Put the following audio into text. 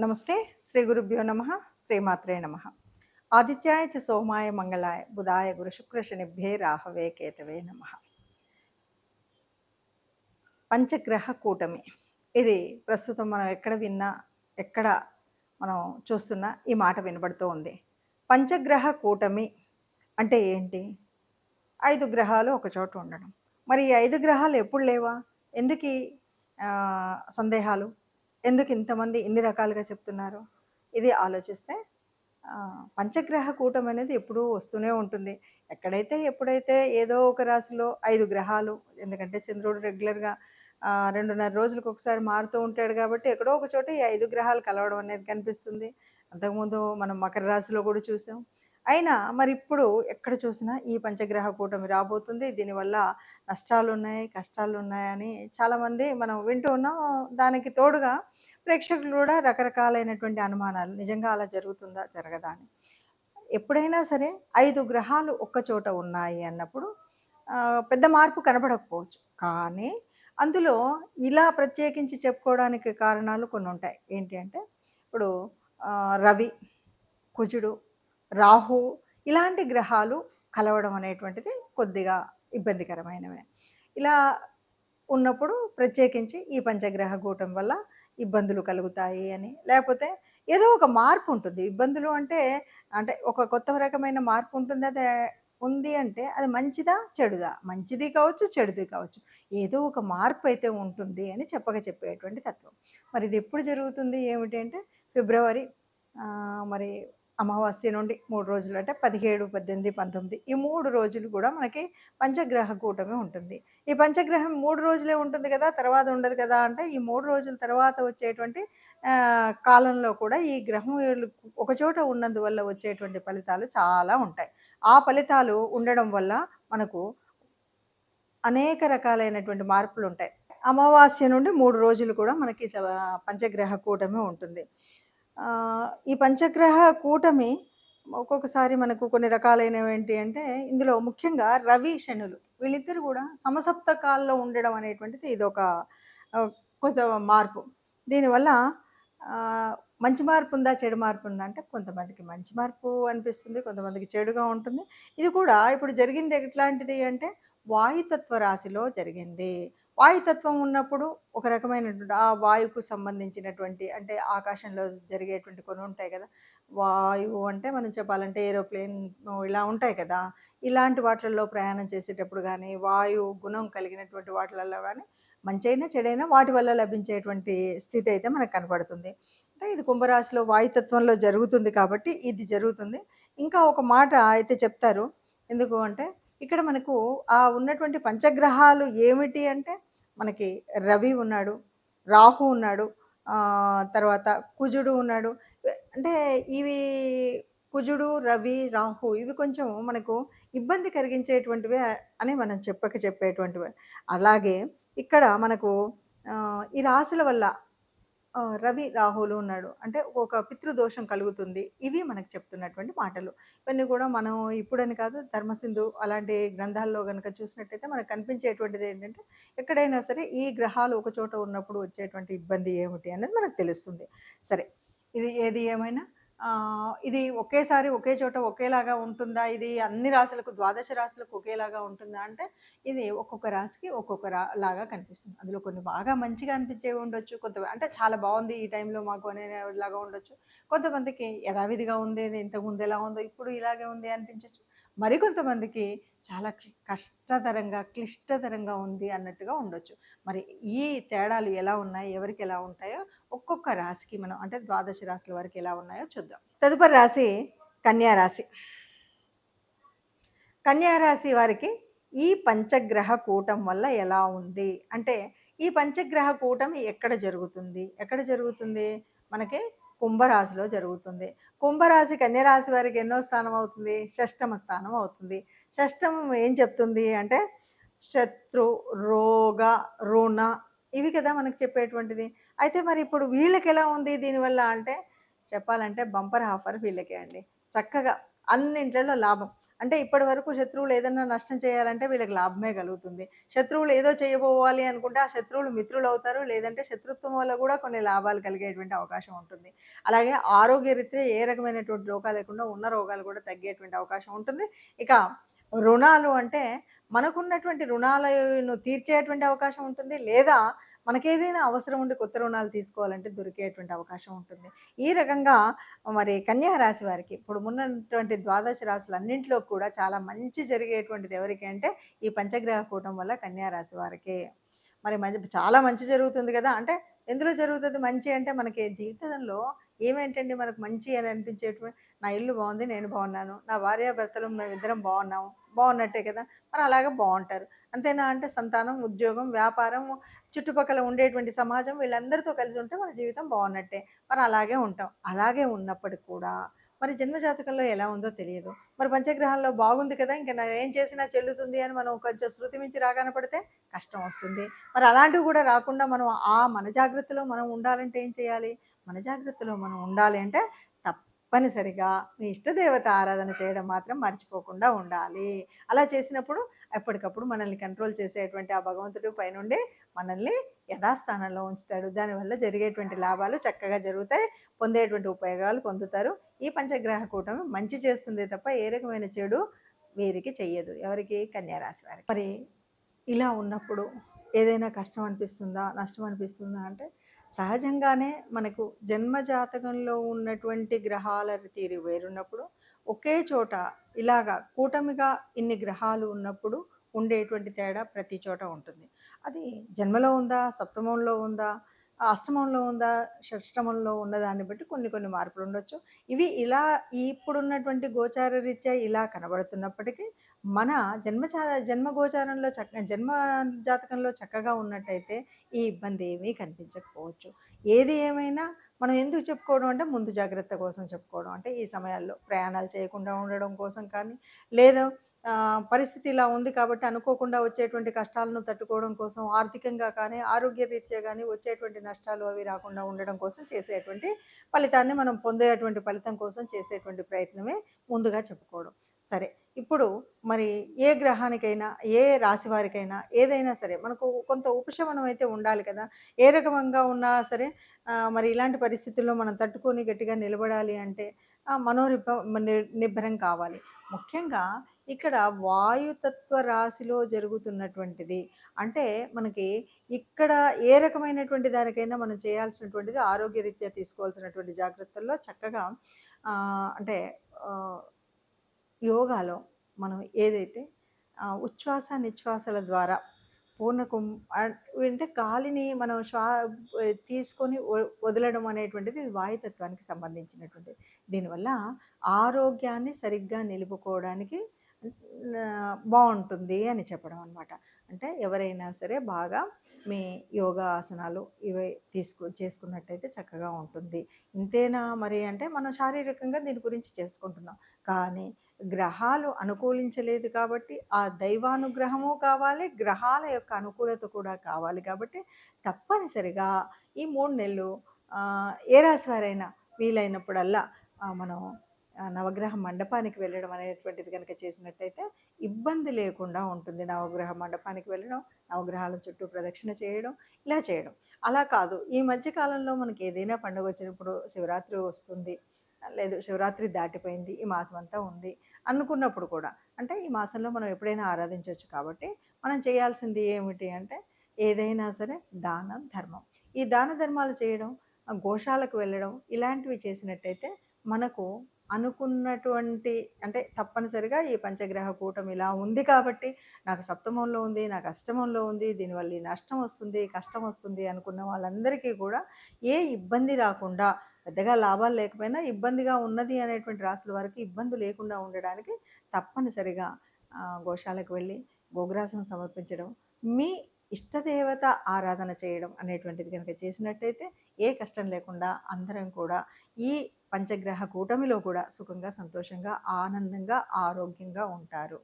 నమస్తే. శ్రీ గురుభ్యో నమ. శ్రీమాత్రే నమ. ఆదిత్యాయ చ సోమాయ మంగళాయ బుధాయ గురు శుక్ర శనిభ్యే రాహవే కేతవే నమ. పంచగ్రహ కూటమి ఇది ప్రస్తుతం మనం ఎక్కడ విన్నా, ఎక్కడ మనం చూస్తున్నా ఈ మాట వినబడుతూ ఉంది. పంచగ్రహ కూటమి అంటే ఏంటి? 5 గ్రహాలు ఒక చోట ఉండడం. మరి ఈ 5 గ్రహాలు ఎప్పుడు లేవా? ఎందుకీ సందేహాలు? ఎందుకు ఇంతమంది ఇన్ని రకాలుగా చెప్తున్నారు? ఇది ఆలోచిస్తే పంచగ్రహ కూటమి అనేది ఎప్పుడూ వస్తూనే ఉంటుంది. ఎక్కడైతే ఎప్పుడైతే ఏదో ఒక రాశిలో 5 గ్రహాలు, ఎందుకంటే చంద్రుడు రెగ్యులర్‌గా 2.5 రోజులకు ఒకసారి మారుతూ ఉంటాడు కాబట్టి ఎక్కడో ఒక చోట ఈ 5 గ్రహాలు కలవడం అనేది కనిపిస్తుంది. అంతకుముందు మనం మకర రాశిలో కూడా చూసాం. అయినా మరి ఇప్పుడు ఎక్కడ చూసినా ఈ పంచగ్రహ కూటమి రాబోతుంది. దీనివల్ల నష్టాలున్నాయి, కష్టాలున్నాయని చాలామంది మనం వింటూ ఉన్నాం. దానికి తోడుగా ప్రేక్షకులు కూడా రకరకాలైనటువంటి అనుమానాలు, నిజంగా అలా జరుగుతుందా, జరగదా అని. ఎప్పుడైనా సరే 5 గ్రహాలు ఒక్క చోట ఉన్నాయి అన్నప్పుడు పెద్ద మార్పు కనపడకపోవచ్చు. కానీ అందులో ఇలా ప్రత్యేకించి చెప్పుకోవడానికి కారణాలు కొన్ని ఉంటాయి. ఏంటి అంటే ఇప్పుడు రవి, కుజుడు, రాహు ఇలాంటి గ్రహాలు కలవడం అనేటువంటిది కొద్దిగా ఇబ్బందికరమైనవే. ఇలా ఉన్నప్పుడు ప్రత్యేకించి ఈ పంచగ్రహ కూటమి వల్ల ఇబ్బందులు కలుగుతాయి అని, లేకపోతే ఏదో ఒక మార్పు ఉంటుంది. ఇబ్బందులు అంటే అంటే ఒక కొత్త రకమైన మార్పు ఉంటుంది. అది ఉంది అంటే అది మంచిదా, చెడుదా? మంచిది కావచ్చు, చెడుది కావచ్చు. ఏదో ఒక మార్పు అయితే ఉంటుంది అని చెప్పేటువంటి తత్వం. మరి ఇది ఎప్పుడు జరుగుతుంది ఏమిటి అంటే ఫిబ్రవరి మరి అమావాస్య నుండి 3 రోజులు అంటే 17, 18, 19 ఈ 3 రోజులు కూడా మనకి పంచగ్రహ కూటమి ఉంటుంది. ఈ పంచగ్రహం 3 రోజులే ఉంటుంది కదా, తర్వాత ఉండదు కదా అంటే ఈ 3 రోజుల తర్వాత వచ్చేటువంటి కాలంలో కూడా ఈ గ్రహం ఒకచోట ఉన్నందువల్ల వచ్చేటువంటి ఫలితాలు చాలా ఉంటాయి. ఆ ఫలితాలు ఉండడం వల్ల మనకు అనేక రకాలైనటువంటి మార్పులు ఉంటాయి. అమావాస్య నుండి 3 రోజులు కూడా మనకి పంచగ్రహ కూటమి ఉంటుంది. ఈ పంచగ్రహ కూటమి ఒక్కొక్కసారి మనకు కొన్ని రకాలైనవి ఏంటి అంటే ఇందులో ముఖ్యంగా రవి, శనులు వీళ్ళిద్దరు కూడా సమసప్తకాల్లో ఉండడం అనేటువంటిది ఇదొక కొంత మార్పు. దీనివల్ల మంచి మార్పు ఉందా, చెడు మార్పు ఉందా అంటే కొంతమందికి మంచి మార్పు అనిపిస్తుంది, కొంతమందికి చెడుగా ఉంటుంది. ఇది కూడా ఇప్పుడు జరిగింది ఎట్లాంటిది అంటే వాయుతత్వ రాశిలో జరిగింది. వాయుతత్వం ఉన్నప్పుడు ఒక రకమైనటువంటి ఆ వాయువుకు సంబంధించినటువంటి అంటే ఆకాశంలో జరిగేటువంటి కొన్ని ఉంటాయి కదా. వాయువు అంటే మనం చెప్పాలంటే ఏరోప్లేన్ ఇలా ఉంటాయి కదా. ఇలాంటి వాటిల్లో ప్రయాణం చేసేటప్పుడు కానీ, వాయు గుణం కలిగినటువంటి వాటిలలో కానీ మంచైనా చెడైనా వాటి వల్ల లభించేటువంటి స్థితి అయితే మనకు కనపడుతుంది. అంటే ఇది కుంభరాశిలో వాయుతత్వంలో జరుగుతుంది కాబట్టి ఇది జరుగుతుంది. ఇంకా ఒక మాట అయితే చెప్తారు. ఎందుకు అంటే ఇక్కడ మనకు ఉన్నటువంటి పంచగ్రహాలు ఏమిటి అంటే మనకి రవి ఉన్నాడు, రాహు ఉన్నాడు, తర్వాత కుజుడు ఉన్నాడు. అంటే ఇవి కుజుడు, రవి, రాహు ఇవి కొంచెం మనకు ఇబ్బంది కలిగించేటువంటివే అని మనం చెప్పేటువంటివే. అలాగే ఇక్కడ మనకు ఈ రాశుల వల్ల రవి, రాహులు ఉన్నాడు అంటే ఒక పితృదోషం కలుగుతుంది. ఇవి మనకు చెప్తున్నటువంటి మాటలు. ఇవన్నీ కూడా మనం ఇప్పుడని కాదు, ధర్మసింధు అలాంటి గ్రంథాల్లో గనుక చూసినట్టయితే మనకు కనిపించేటువంటిది ఏంటంటే ఎక్కడైనా సరే ఈ గ్రహాలు ఒక చోట ఉన్నప్పుడు వచ్చేటువంటి ఇబ్బంది ఏమిటి అనేది మనకు తెలుస్తుంది. సరే, ఇది ఏది ఏమైనా ఇది ఒకేసారి ఒకే చోట ఒకేలాగా ఉంటుందా? ఇది అన్ని రాశులకు, ద్వాదశ రాశులకు ఒకేలాగా ఉంటుందా అంటే ఇది ఒక్కొక్క రాశికి ఒక్కొక్క లాగా కనిపిస్తుంది. అందులో కొన్ని బాగా మంచిగా అనిపించేవి ఉండొచ్చు, అంటే చాలా బాగుంది ఈ టైంలో మాకు అనేలాగా ఉండొచ్చు. కొంతమందికి యథావిధిగా ఉంది, ఇంతకుముందు ఎలా ఉందో ఇప్పుడు ఇలాగే ఉంది అనిపించవచ్చు. మరికొంతమందికి చాలా కష్టతరంగా, క్లిష్టతరంగా ఉంది అన్నట్టుగా ఉండొచ్చు. మరి ఈ తేడాలు ఎలా ఉన్నాయి, ఎవరికి ఎలా ఉంటాయో ఒక్కొక్క రాశికి మనం అంటే ద్వాదశ రాశుల వరకు ఎలా ఉన్నాయో చూద్దాం. తదుపరి రాశి కన్యా రాశి. కన్యా రాశి వారికి ఈ పంచగ్రహ కూటం వల్ల ఎలా ఉంది అంటే ఈ పంచగ్రహ కూటమి ఎక్కడ జరుగుతుంది మనకి కుంభరాశిలో జరుగుతుంది. కుంభరాశి కన్యరాశి వారికి ఎన్నో స్థానం అవుతుంది? షష్టమ స్థానం అవుతుంది. షష్టమం ఏం చెప్తుంది అంటే శత్రు, రోగ, రుణ ఇవి కదా మనకు చెప్పేటువంటిది. అయితే మరి ఇప్పుడు వీళ్ళకి ఎలా ఉంది దీనివల్ల అంటే చెప్పాలంటే బంపర్ ఆఫర్ వీళ్ళకే అండి. చక్కగా అన్నింట్లలో లాభం. అంటే ఇప్పటి వరకు శత్రువులు ఏదన్నా నష్టం చేయాలంటే వీళ్ళకి లాభమే కలుగుతుంది. శత్రువులు ఏదో చేయబోవాలి అనుకుంటే ఆ శత్రువులు మిత్రులవుతారు. లేదంటే శత్రుత్వం వల్ల కూడా కొన్ని లాభాలు కలిగేటువంటి అవకాశం ఉంటుంది. అలాగే ఆరోగ్యరీత్యా ఏ రకమైనటువంటి రోగాలు లేకుండా ఉన్న రోగాలు కూడా తగ్గేటువంటి అవకాశం ఉంటుంది. ఇక రుణాలు అంటే మనకున్నటువంటి రుణాలను తీర్చేటువంటి అవకాశం ఉంటుంది. లేదా మనకేదైనా అవసరం ఉండి కొత్త రుణాలు తీసుకోవాలంటే దొరికేటువంటి అవకాశం ఉంటుంది. ఈ రకంగా మరి కన్యా రాశి వారికి ఇప్పుడు ఉన్నటువంటి ద్వాదశ రాశులన్నింటిలో కూడా చాలా మంచి జరిగేటువంటిది ఎవరికి అంటే ఈ పంచగ్రహ కూటం వల్ల కన్యా రాశి వారికే. మరి చాలా మంచి జరుగుతుంది కదా! అంటే ఎందులో జరుగుతుంది మంచి అంటే మనకి జీవితంలో ఏమేంటండి మనకు మంచి అని అనిపించేటువంటి నా ఇల్లు బాగుంది, నేను బాగున్నాను, నా భార్యాభర్తలు మేమిద్దరం బాగున్నాము, బాగున్నట్టే కదా! మరి అలాగే బాగుంటారు. అంతేనా అంటే సంతానం, ఉద్యోగం, వ్యాపారం, చుట్టుపక్కల ఉండేటువంటి సమాజం వీళ్ళందరితో కలిసి ఉంటే మన జీవితం బాగున్నట్టే. మరి అలాగే ఉంటాం. అలాగే ఉన్నప్పటికి కూడా మరి జన్మజాతకంలో ఎలా ఉందో తెలియదు. మరి పంచగ్రహాల్లో బాగుంది కదా! ఇంక నేనేం చేసినా చెల్లుతుంది అని మనం కొంచెం శృతి మించి రాగాన పడితే కష్టం వస్తుంది. మరి అలాంటివి కూడా రాకుండా మనం మన జాగ్రత్తలో మనం ఉండాలంటే ఏం చేయాలి? మన జాగ్రత్తలో మనం ఉండాలి అంటే తప్పనిసరిగా మీ ఇష్టదేవత ఆరాధన చేయడం మాత్రం మర్చిపోకుండా ఉండాలి. అలా చేసినప్పుడు ఎప్పటికప్పుడు మనల్ని కంట్రోల్ చేసేటువంటి ఆ భగవంతుడు పైనుండి మనల్ని యథాస్థానంలో ఉంచుతాడు. దానివల్ల జరిగేటువంటి లాభాలు చక్కగా జరుగుతాయి. పొందేటువంటి ఉపయోగాలు పొందుతారు. ఈ పంచగ్రహ కూటమి మంచి చేస్తుందే తప్ప ఏ రకమైన చెడు వీరికి చెయ్యదు. ఎవరికి? కన్యా రాశి వారికి. మరి ఇలా ఉన్నప్పుడు ఏదైనా కష్టం అనిపిస్తుందా, నష్టం అనిపిస్తుందా అంటే సహజంగానే మనకు జన్మ జాతకంలో ఉన్నటువంటి గ్రహాల తీరు వేరున్నప్పుడు ఒకే చోట ఇలాగా కూటమిగా ఇన్ని గ్రహాలు ఉన్నప్పుడు ఉండేటువంటి తేడా ప్రతి చోట ఉంటుంది. అది జన్మలో ఉందా, సప్తమంలో ఉందా, అష్టమంలో ఉందా, షష్టమంలో ఉన్నదాన్ని బట్టి కొన్ని కొన్ని మార్పులు ఉండొచ్చు. ఇవి ఇలా ఇప్పుడున్నటువంటి గోచార రీత్యా ఇలా కనబడుతున్నప్పటికీ మన జన్మ గోచారంలో జన్మ జాతకంలో చక్కగా ఉన్నట్టయితే ఈ ఇబ్బంది ఏమీ కనిపించకపోవచ్చు. ఏది ఏమైనా మనం ఎందుకు చెప్పుకోవడం అంటే ముందు జాగ్రత్త కోసం చెప్పుకోవడం. అంటే ఈ సమయాల్లో ప్రయాణాలు చేయకుండా ఉండడం కోసం కానీ, లేదా పరిస్థితి ఇలా ఉంది కాబట్టి అనుకోకుండా వచ్చేటువంటి కష్టాలను తట్టుకోవడం కోసం, ఆర్థికంగా కానీ, ఆరోగ్యరీత్యా కానీ వచ్చేటువంటి నష్టాలు అవి రాకుండా ఉండడం కోసం చేసేటువంటి ఫలితాన్ని మనం పొందేటువంటి ఫలితం కోసం చేసేటువంటి ప్రయత్నమే ముందుగా చెప్పుకోవడం. సరే, ఇప్పుడు మరి ఏ గ్రహానికైనా, ఏ రాశి వారికైనా ఏదైనా సరే మనకు కొంత ఉపశమనం అయితే ఉండాలి కదా! ఏ రకంగా ఉన్నా సరే మరి ఇలాంటి పరిస్థితుల్లో మనం తట్టుకొని గట్టిగా నిలబడాలి అంటే నిబ్బరం కావాలి. ముఖ్యంగా ఇక్కడ వాయుతత్వ రాశిలో జరుగుతున్నటువంటిది. అంటే మనకి ఇక్కడ ఏ రకమైనటువంటి దానికైనా మనం చేయాల్సినటువంటిది ఆరోగ్యరీత్యా తీసుకోవాల్సినటువంటి జాగ్రత్తల్లో చక్కగా అంటే యోగాలో మనం ఏదైతే ఉచ్ఛ్వాస నిశ్వాసాల ద్వారా అంటే గాలిని మనం తీసుకొని వదలడం అనేటువంటిది వాయుతత్వానికి సంబంధించినటువంటిది. దీనివల్ల ఆరోగ్యాన్ని సరిగ్గా నిలుపుకోవడానికి బాగుంటుంది అని చెప్పడం అనమాట. అంటే ఎవరైనా సరే బాగా మీ యోగా ఆసనాలు ఇవి చేసుకున్నట్టయితే చక్కగా ఉంటుంది. ఇంతేనా మరి అంటే మనం శారీరకంగా దీని గురించి చేసుకుంటున్నాం. కానీ గ్రహాలు అనుకూలించలేదు కాబట్టి ఆ దైవానుగ్రహము కావాలి, గ్రహాల యొక్క అనుకూలత కూడా కావాలి. కాబట్టి తప్పనిసరిగా ఈ 3 నెలలు ఏ రాశి వారైనా వీలైనప్పుడల్లా మనం నవగ్రహ మండపానికి వెళ్ళడం అనేటువంటిది కనుక చేసినట్టయితే ఇబ్బంది లేకుండా ఉంటుంది. నవగ్రహ మండపానికి వెళ్ళడం, నవగ్రహాల చుట్టూ ప్రదక్షిణ చేయడం, ఇలా చేయడం. అలా కాదు, ఈ మధ్య కాలంలో మనకి ఏదైనా పండుగ వచ్చినప్పుడు శివరాత్రి వస్తుంది, లేదు శివరాత్రి దాటిపోయింది, ఈ మాసం అంతా ఉంది అనుకున్నప్పుడు కూడా అంటే ఈ మాసంలో మనం ఎప్పుడైనా ఆరాధించవచ్చు. కాబట్టి మనం చేయాల్సింది ఏమిటి అంటే ఏదైనా సరే దానం, ధర్మం. ఈ దాన ధర్మాలు చేయడం, గోశాలకు వెళ్ళడం ఇలాంటివి చేసినట్టయితే మనకు అనుకున్నటువంటి అంటే తప్పనిసరిగా ఈ పంచగ్రహ కూటమి ఇలా ఉంది కాబట్టి నాకు సప్తమంలో ఉంది, నాకు అష్టమంలో ఉంది, దీనివల్ల ఈ నష్టం వస్తుంది, కష్టం వస్తుంది అనుకున్న వాళ్ళందరికీ కూడా ఏ ఇబ్బంది రాకుండా, పెద్దగా లాభాలు లేకపోయినా ఇబ్బందిగా ఉన్నది అనేటువంటి రాశుల వారికి ఇబ్బంది లేకుండా ఉండడానికి తప్పనిసరిగా గోశాలకు వెళ్ళి గోగ్రాసం సమర్పించడం, మీ ఇష్టదేవత ఆరాధన చేయడం అనేటువంటిది కనుక చేసినట్టయితే ఏ కష్టం లేకుండా అందరం కూడా ఈ పంచగ్రహ కూటమిలో కూడా సుఖంగా, సంతోషంగా, ఆనందంగా, ఆరోగ్యంగా ఉంటారు.